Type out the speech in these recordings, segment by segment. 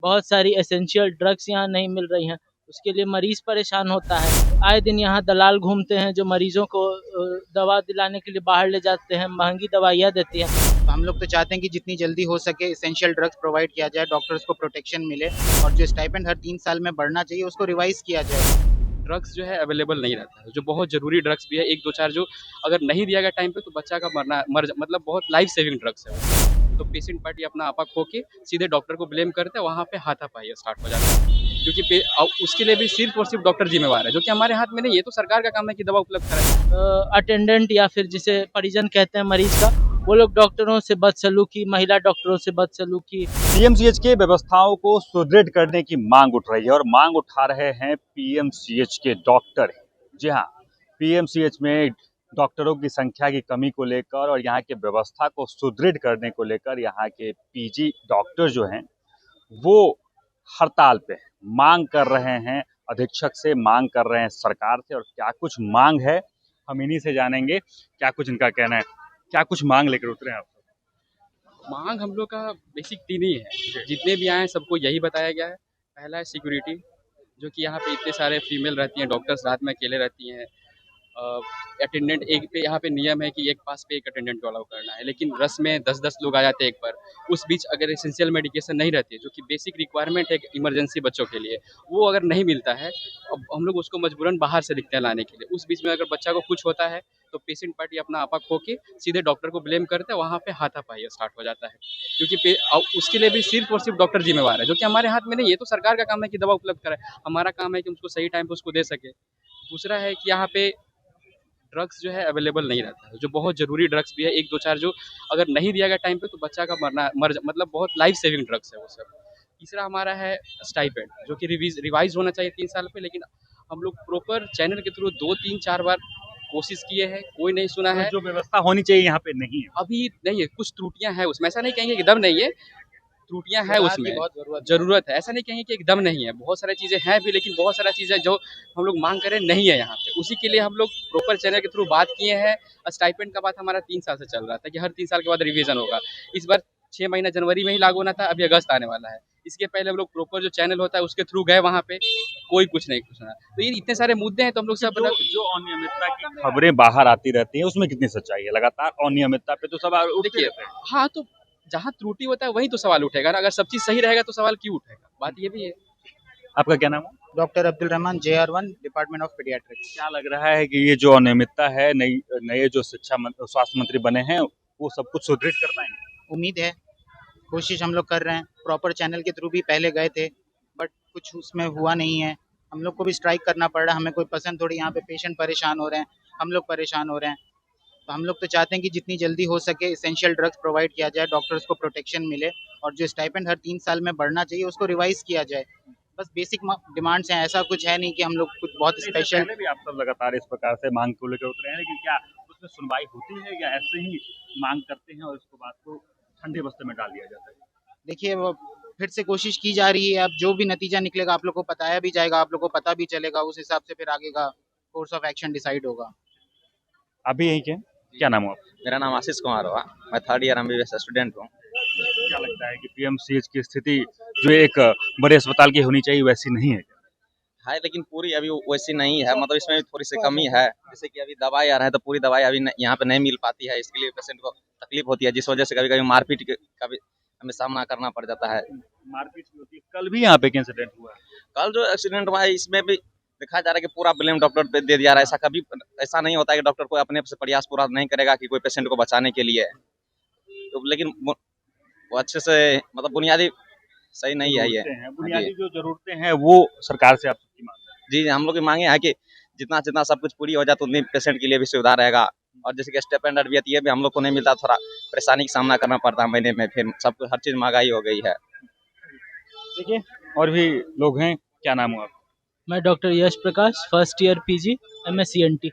बहुत सारी essential drugs यहाँ नहीं मिल रही हैं, उसके लिए मरीज़ परेशान होता है। आए दिन यहाँ दलाल घूमते हैं जो मरीज़ों को दवा दिलाने के लिए बाहर ले जाते हैं, महँगी दवाइयाँ देती हैं। हम लोग तो चाहते हैं कि जितनी जल्दी हो सके एसेंशियल ड्रग्स प्रोवाइड किया जाए, डॉक्टर्स को प्रोटेक्शन मिले और जो स्टाइपेंड हर 3 साल में बढ़ना चाहिए उसको रिवाइज़ किया जाए। ड्रग्स जो है अवेलेबल नहीं रहता है, जो बहुत ज़रूरी ड्रग्स भी है 1-2-4 जो अगर नहीं दिया गया टाइम पे तो बच्चा का मतलब बहुत लाइफ सेविंग ड्रग्स है वो। तो पेशेंट पार्टी अपना आपा खो के सीधे डॉक्टर को ब्लेम करते हैं, वहाँ पे हाथापाई स्टार्ट हो जाता है। क्योंकि उसके लिए भी सिर्फ़ और सिर्फ़ डॉक्टर ज़िम्मेवार है, जो कि हमारे हाथ में नहीं है, ये तो सरकार का काम है कि दवा उपलब्ध कराएँ। अटेंडेंट या फिर जिसे परिजन कहते हैं मरीज़ का, वो लोग डॉक्टरों से बदसलूकी, महिला डॉक्टरों से बदसलूकी। पीएमसीएच के व्यवस्थाओं को सुदृढ़ करने की मांग उठ रही है और मांग उठा रहे हैं पीएमसीएच के डॉक्टर। जी हाँ, पीएमसीएच में डॉक्टरों की संख्या की कमी को लेकर और यहाँ के व्यवस्था को सुदृढ़ करने को लेकर यहाँ के पीजी डॉक्टर जो हैं वो हड़ताल पे हैं, मांग कर रहे हैं अधीक्षक से, मांग कर रहे हैं सरकार से। और क्या कुछ मांग है हम इन्हीं से जानेंगे, क्या कुछ इनका कहना है, क्या कुछ मांग लेकर उतरे हैं आप? मांग हम लोग का बेसिक 3 ही है, जितने भी आए हैं सबको यही बताया गया है। पहला है सिक्योरिटी, जो कि यहाँ पे इतने सारे फीमेल रहती हैं, डॉक्टर्स रात में अकेले रहती हैं। अटेंडेंट एक पे यहाँ पे नियम है कि एक पास पे एक अटेंडेंट को अलाउ करना है, लेकिन रस में 10-10 लोग आ जाते हैं एक बार। उस बीच अगर एसेंशियल मेडिकेशन नहीं रहती है, जो कि बेसिक रिक्वायरमेंट है इमरजेंसी बच्चों के लिए, वो अगर नहीं मिलता है, अब हम लोग उसको मजबूरन बाहर से लिखते हैं लाने के लिए। उस बीच में अगर बच्चा को कुछ होता है तो पेशेंट पार्टी अपना आपा खो के सीधे डॉक्टर को ब्लेम करते हैं, वहाँ पे हाथापाई स्टार्ट हो जाता है। क्योंकि उसके लिए भी सिर्फ और सिर्फ डॉक्टर जिम्मेवार है, जो कि हमारे हाथ में नहीं है, तो सरकार का काम है कि दवा उपलब्ध कराए। हमारा काम है कि उसको सही टाइम पे उसको दे सके। दूसरा है कि यहाँ पे ड्रग्स जो है अवेलेबल नहीं रहता है, जो बहुत ज़रूरी ड्रग्स भी है 1-2-4 जो अगर नहीं दिया गया टाइम पे तो बच्चा का मतलब बहुत लाइफ सेविंग ड्रग्स है वो सब। तीसरा हमारा है स्टाइपेंड, जो कि रिवाइज होना चाहिए 3 साल पे, लेकिन हम लोग प्रॉपर चैनल के थ्रू 2-3-4 बार कोशिश किए हैं, कोई नहीं सुना है। जो व्यवस्था होनी चाहिए यहाँ पे नहीं है, अभी नहीं है, कुछ त्रुटियां हैं उसमें, ऐसा नहीं कहेंगे कि एकदम नहीं है, त्रुटियां हैं उसमें, ज़रूरत है, ऐसा नहीं कहेंगे कि एकदम नहीं है, बहुत सारी चीज़ें हैं भी, लेकिन बहुत सारी चीज़ें जो हम लोग मांग करें नहीं है यहाँ पे। उसी के लिए हम लोग प्रॉपर चैनल के थ्रू बात किए हैं। स्टाइपेंड का बात हमारा 3 साल से चल रहा था कि हर 3 साल के बाद रिवीजन होगा। इस बार 6 महीना जनवरी में ही लागू होना था, अभी अगस्त आने वाला है। इसके पहले हम लोग प्रॉपर जो चैनल होता है उसके थ्रू गए, वहाँ पे कोई कुछ नहीं सुना। तो ये इतने सारे मुद्दे हैं, तो हम लोग सब जो अनियमितता की खबरें बाहर आती रहती हैं उसमें कितनी सच्चाई है? लगातार अनियमितता पे तो सवाल उठते रहते हैं। हाँ, तो जहाँ त्रुटि होता है वहीं तो सवाल उठेगा ना, अगर सब चीज़ सही रहेगा तो सवाल क्यों उठेगा? बात ये भी है। आपका क्या नाम है? Doctor Abdul Rahman, JR1, department of paediatrics. क्या लग रहा है कि ये जो अनियमितता है, नए जो स्वास्थ्य मंत्री बने हैं वो सब कुछ सुदृढ़ कर पाएंगे? उम्मीद है, कोशिश हम लोग कर रहे हैं, प्रॉपर चैनल के थ्रू भी पहले गए थे बट कुछ उसमें हुआ नहीं है। हम लोग को भी स्ट्राइक करना पड़ रहा है, हमें कोई पसंद थोड़ी, यहाँ पे पेशेंट परेशान हो रहे हैं, हम लोग परेशान हो रहे हैं। तो हम लोग तो चाहते हैं कि जितनी जल्दी हो सके एसेंशियल ड्रग्स प्रोवाइड किया जाए, डॉक्टर्स को प्रोटेक्शन मिले और जो स्टाइपेंड हर 3 साल में बढ़ना चाहिए उसको रिवाइज़ किया जाए। बस बेसिक डिमांड्स हैं, ऐसा कुछ है नहीं कि हम लोग कुछ बहुत स्पेशल। पहले भी आप सब लगातार इस प्रकार से मांग को लेकर उतरे हैं, लेकिन क्या उसमें सुनवाई होती है या ऐसे ही मांग करते हैं और इसको बात को ठंडे बस्ते में डाल दिया जाता है? देखिए, वो फिर से कोशिश की जा रही है, अब जो भी नतीजा निकलेगा आप लोग को बताया भी जाएगा, आप लोग को पता भी चलेगा, उस हिसाब से फिर आगे का कोर्स ऑफ एक्शन डिसाइड होगा। अभी यही के क्या नाम हो आप? मेरा नाम आशीष कुमार हुआ, मैं 3rd ईयर MBBS स्टूडेंट हूँ। क्या लगता है कि पीएमसीएच की स्थिति जो एक बड़े अस्पताल की होनी चाहिए वैसी नहीं है? है, लेकिन पूरी अभी वैसी नहीं है, मतलब इसमें भी थोड़ी सी कमी है। जैसे कि अभी दवाई आ रहा है तो पूरी दवाई अभी यहाँ पे नहीं मिल पाती है, इसके लिए पेशेंट को तकलीफ होती है, जिस वजह से कभी कभी मारपीट का भी हमें सामना करना पड़ जाता है। मारपीट होती है। कल भी यहाँ पे इंसिडेंट हुआ है। कल जो एक्सीडेंट हुआ है इसमें भी दिखाया जा रहा है कि पूरा ब्लेम डॉक्टर पे दे दिया रहा है। ऐसा कभी ऐसा नहीं होता है कि डॉक्टर को अपने से प्रयास पूरा नहीं करेगा कि कोई पेशेंट को बचाने के लिए, तो लेकिन वो अच्छे से मतलब बुनियादी सही नहीं है ये। बुनियादी जो जरूरतें हैं वो सरकार से आपकी मांग है? जी, हम लोग की मांगे है कि जितना जितना सब कुछ पूरी हो जाए तो उतनी पेशेंट के लिए भी सुविधा रहेगा। और जैसे कि स्टेपलेंडर भी है, ये भी हम लोग को नहीं मिलता, थोड़ा परेशानी का सामना करना पड़ता है महीने में, फिर सब कुछ हर चीज़ महंगाई हो गई है। देखिए और भी लोग हैं, क्या नाम हो आप? मैं डॉक्टर यश प्रकाश, 1st year PG MSc NT।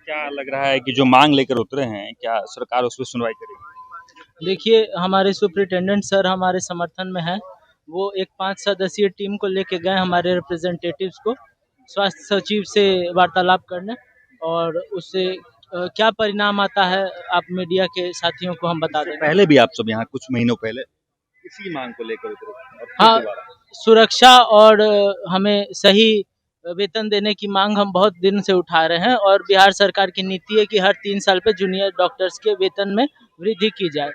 क्या लग रहा है कि जो मांग लेकर उतरे हैं क्या सरकार उस पर सुनवाई करेगी? देखिए, हमारे सुपरिटेंडेंट सर हमारे समर्थन में हैं। वो एक 5 सदस्यीय टीम को लेके गए हमारे रिप्रेजेंटेटिव्स को स्वास्थ्य सचिव से वार्तालाप करने, और उससे क्या परिणाम आता है आप मीडिया के साथियों को हम बता दें। पहले भी आप सब यहाँ कुछ महीनों पहले इसी मांग को लेकर उतरे। हाँ, सुरक्षा और हमें सही वेतन देने की मांग हम बहुत दिन से उठा रहे हैं और बिहार सरकार की नीति है कि हर 3 साल पे जूनियर डॉक्टर्स के वेतन में वृद्धि की जाए।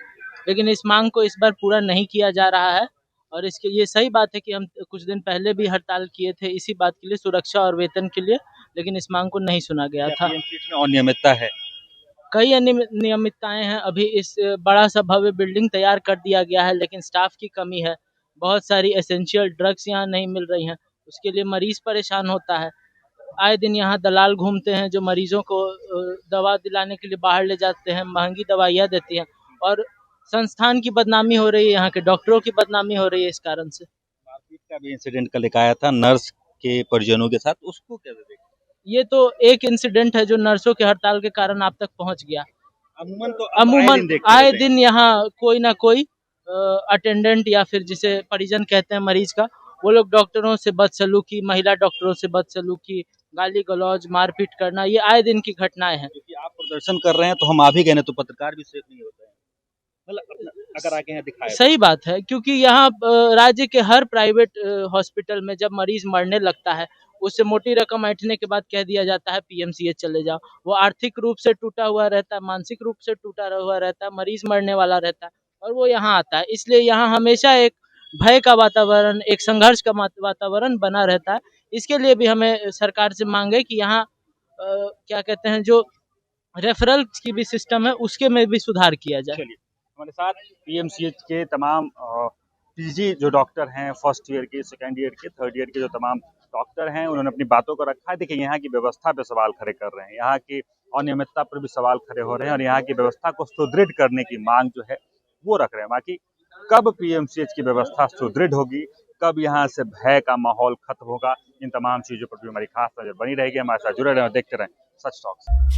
लेकिन इस मांग को इस बार पूरा नहीं किया जा रहा है और इसके ये सही बात है कि हम कुछ दिन पहले भी हड़ताल किए थे इसी बात के लिए, सुरक्षा और वेतन के लिए, लेकिन इस मांग को नहीं सुना गया था। पीएमसीएच में अनियमितता है। कई अनियमितताएं हैं। अभी इस बड़ा सा भव्य बिल्डिंग तैयार कर दिया गया है लेकिन स्टाफ की कमी है। बहुत सारी एसेंशियल ड्रग्स यहाँ नहीं मिल रही हैं, उसके लिए मरीज परेशान होता है। आए दिन यहाँ दलाल घूमते हैं जो मरीजों को दवा दिलाने के लिए बाहर ले जाते हैं, महंगी दवाइयाँ देती हैं और संस्थान की बदनामी हो रही है, यहाँ के डॉक्टरों की बदनामी हो रही है इस कारण से। मारपीट का भी इंसिडेंट कल एक आया था नर्स के परिजनों के साथ, उसको कैसे देखते हैं? ये तो एक इंसिडेंट है जो नर्सों के हड़ताल के कारण आप तक पहुंच गया। अमूमन तो अमूमन देखते आए रहते हैं। दिन यहाँ कोई ना कोई अटेंडेंट या फिर जिसे परिजन कहते हैं मरीज का, वो लोग डॉक्टरों से बदसलूकी, महिला डॉक्टरों से बदसलूकी, गाली गलौज, मारपीट करना, ये आए दिन की घटनाएं हैं। क्योंकि आप प्रदर्शन कर रहे हैं तो हम आप ही कहने तो पत्रकार भी सेफ नहीं होते हैं, मतलब अगर आके यहाँ दिखाए सही बात है क्योंकि यहाँ राज्य के हर प्राइवेट हॉस्पिटल में जब मरीज मरने लगता है उससे मोटी रकम ऐंठने के बाद कह दिया जाता है पीएमसीएच चले जाओ। वो आर्थिक रूप से टूटा हुआ रहता है, मानसिक रूप से टूटा हुआ रहता है, मरीज मरने वाला रहता है और वो यहाँ आता है। इसलिए यहाँ हमेशा एक भय का वातावरण, एक संघर्ष का वातावरण बना रहता है। इसके लिए भी हमें सरकार से मांग है कि यहाँ क्या कहते हैं, जो रेफरल की भी सिस्टम है उसके में भी सुधार किया जाए। चलिए हमारे साथ पीएमसीएच के तमाम पीजी जो डॉक्टर हैं, फर्स्ट ईयर के, सेकेंड ईयर के, थर्ड ईयर के जो तमाम डॉक्टर हैं, उन्होंने अपनी बातों को रखा है। देखिए यहाँ की व्यवस्था पे सवाल खड़े कर रहे हैं, यहाँ की अनियमितता पर भी सवाल खड़े हो रहे हैं और यहाँ की व्यवस्था को सुदृढ़ करने की मांग जो है वो रख रहे हैं। बाकी कब पीएमसीएच की व्यवस्था सुदृढ़ होगी, कब यहाँ से भय का माहौल खत्म होगा, इन तमाम चीज़ों पर भी हमारी खास नजर बनी रहेगी। हमारे साथ जुड़े रहें और देखते रहें सच टॉक्स।